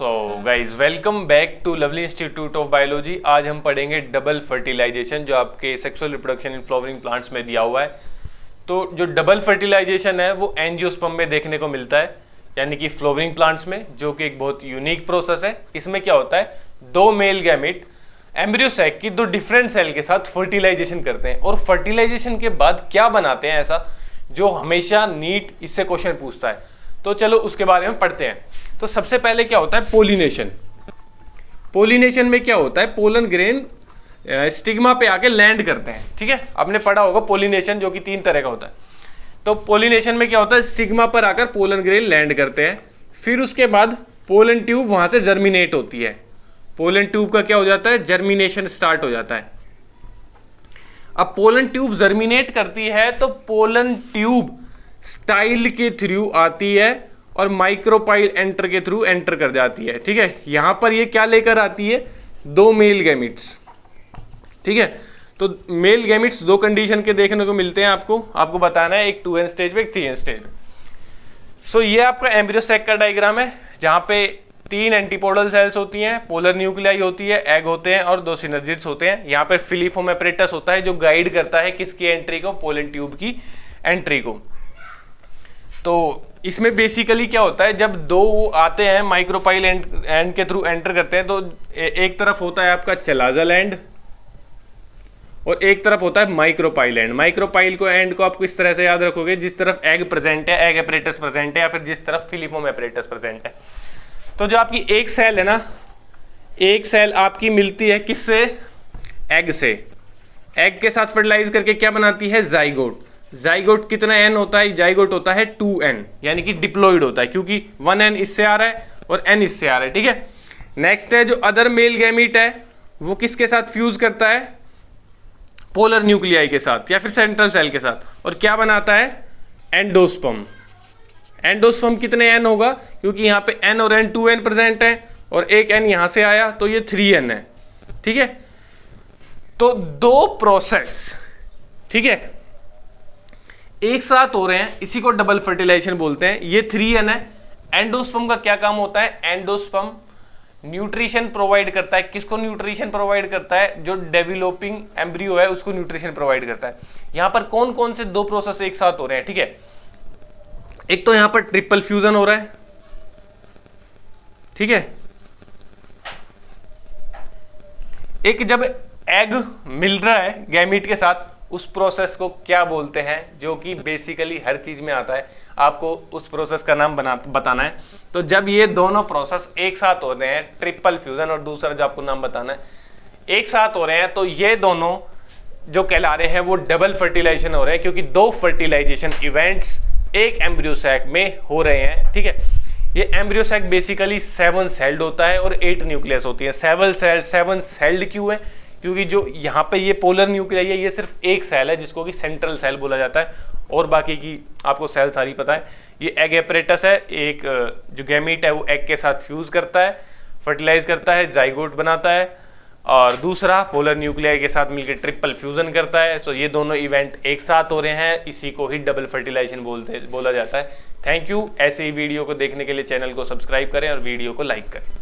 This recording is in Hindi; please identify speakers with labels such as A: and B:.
A: So guys welcome back to lovely institute of biology. आज हम पढ़ेंगे डबल फर्टिलाइजेशन जो आपके sexual reproduction in flowering plants में दिया हुआ है। तो जो डबल फर्टिलाइजेशन है वो एंजियोस्पर्म में देखने को मिलता है, यानी कि फ्लावरिंग प्लांट्स में, जो कि एक बहुत यूनिक प्रोसेस है। इसमें क्या होता है, दो मेल गैमेट एम्ब्रियो सैक की दो डिफरेंट सेल के साथ फर्टिलाइजेशन करते हैं और फर्टिलाइजेशन के बाद क्या बनाते हैं ऐसा जो हमेशा नीट इससे क्वेश्चन पूछता है। तो चलो उसके बारे में पढ़ते हैं। तो सबसे पहले क्या होता है, पोलिनेशन। पोलिनेशन में क्या होता है, पोलन ग्रेन स्टिग्मा पे आके लैंड करते हैं। ठीक है, आपने पढ़ा होगा पोलिनेशन जो कि 3 तरह का होता है। तो पोलिनेशन में क्या होता है, स्टिग्मा पर आकर पोलन ग्रेन लैंड करते हैं। फिर उसके बाद पोलन ट्यूब वहां से जर्मिनेट होती है। पोलन ट्यूब का क्या हो जाता है, जर्मिनेशन स्टार्ट हो जाता है। अब पोलन ट्यूब जर्मिनेट करती है तो पोलन ट्यूब स्टाइल के थ्रू आती है और माइक्रोपाइल एंटर के थ्रू एंटर कर जाती है। ठीक है, यहां पर ये क्या लेकर आती है, दो मेल गैमिट्स। ठीक है, तो मेल गैमिट्स दो कंडीशन के देखने को मिलते हैं। आपको बताना है, एक 2n स्टेज में, एक 3n स्टेज में। सो ये आपका एम्ब्रियो सैक का डायग्राम है, जहां पे 3 एंटीपोडल सेल्स होती हैं, पोलर न्यूक्लियाई होती है, एग होते हैं और 2 सिनर्जिड्स होते हैं। यहाँ पर फिलीफोम एपरेटस होता है जो गाइड करता है किसकी एंट्री को, पोलन ट्यूब की एंट्री को। तो इसमें बेसिकली क्या होता है, जब दो आते हैं माइक्रोपाइल एंड के थ्रू एंटर करते हैं, तो एक तरफ होता है आपका चलाजल एंड और एक तरफ होता है माइक्रोपाइल एंड। माइक्रोपाइल को एंड को आपको इस तरह से याद रखोगे, जिस तरफ एग प्रेजेंट है, एग एपरेटस प्रेजेंट है, या फिर जिस तरफ फिलीफोम एपरेटस प्रेजेंट है। तो जो आपकी एक सेल है ना, एक सेल आपकी मिलती है किससे, एग से। एग के साथ फर्टिलाइज करके क्या बनाती है, जाइगोट। जाइगोट कितना n होता है, जाइगोट होता है 2n, यानी कि डिप्लॉइड होता है, क्योंकि 1n इससे आ रहा है और n इससे आ रहा है। ठीक है, नेक्स्ट है जो अदर मेल गैमीट है, वो किसके साथ फ्यूज करता है, पोलर न्यूक्लियाई के साथ या फिर सेंट्रल सेल के साथ, और क्या बनाता है, एंडोस्पर्म। एंडोस्पर्म कितने n होगा, क्योंकि यहाँ पे n और n 2n प्रेजेंट है और एक n यहाँ से आया तो ये 3n है। ठीक है, तो दो प्रोसेस, ठीक है, एक साथ हो रहे हैं, इसी को डबल फर्टिलाइजेशन बोलते हैं। ये 3n है। एंडोस्पर्म का क्या काम होता है, एंडोस्पर्म न्यूट्रिशन प्रोवाइड करता है। किसको न्यूट्रिशन प्रोवाइड करता है, जो डेवलपिंग एम्ब्रियो है उसको न्यूट्रिशन प्रोवाइड करता है। यहां पर कौन कौन से दो प्रोसेस एक साथ हो रहे हैं, ठीक है। एक तो यहां पर ट्रिपल फ्यूजन हो रहा है, ठीक है। एक जब एग मिल रहा है गैमीट के साथ, उस प्रोसेस को क्या बोलते हैं, जो कि बेसिकली हर चीज में आता है, आपको उस प्रोसेस का नाम बताना है। तो जब ये दोनों प्रोसेस एक साथ हो रहे हैं, ट्रिपल फ्यूजन और दूसरा जो आपको नाम बताना है, एक साथ हो रहे हैं, तो ये दोनों जो कहला रहे हैं वो डबल फर्टिलाइजेशन हो रहे हैं, क्योंकि दो फर्टिलाइजेशन इवेंट्स एक एम्ब्रियो सैक में हो रहे हैं। ठीक है, ये एम्ब्रियो सैक बेसिकली 7 सेल्ड होता है और 8 न्यूक्लियस होती है। 7 सेल्ड क्यों है, क्योंकि जो यहाँ पे ये पोलर न्यूक्लियाई है, ये सिर्फ एक सेल है जिसको कि सेंट्रल सेल बोला जाता है, और बाकी की आपको सेल सारी पता है। ये एग एपरेटस है, एक जो गैमीट है वो एग के साथ फ्यूज करता है, फर्टिलाइज करता है, जाइगोट बनाता है, और दूसरा पोलर न्यूक्लियाई के साथ मिलकर ट्रिपल फ्यूजन करता है। सो ये दोनों इवेंट एक साथ हो रहे हैं, इसी को ही डबल फर्टिलाइजेशन बोला जाता है। Thank you. ऐसे ही वीडियो को देखने के लिए चैनल को सब्सक्राइब करें और वीडियो को लाइक करें।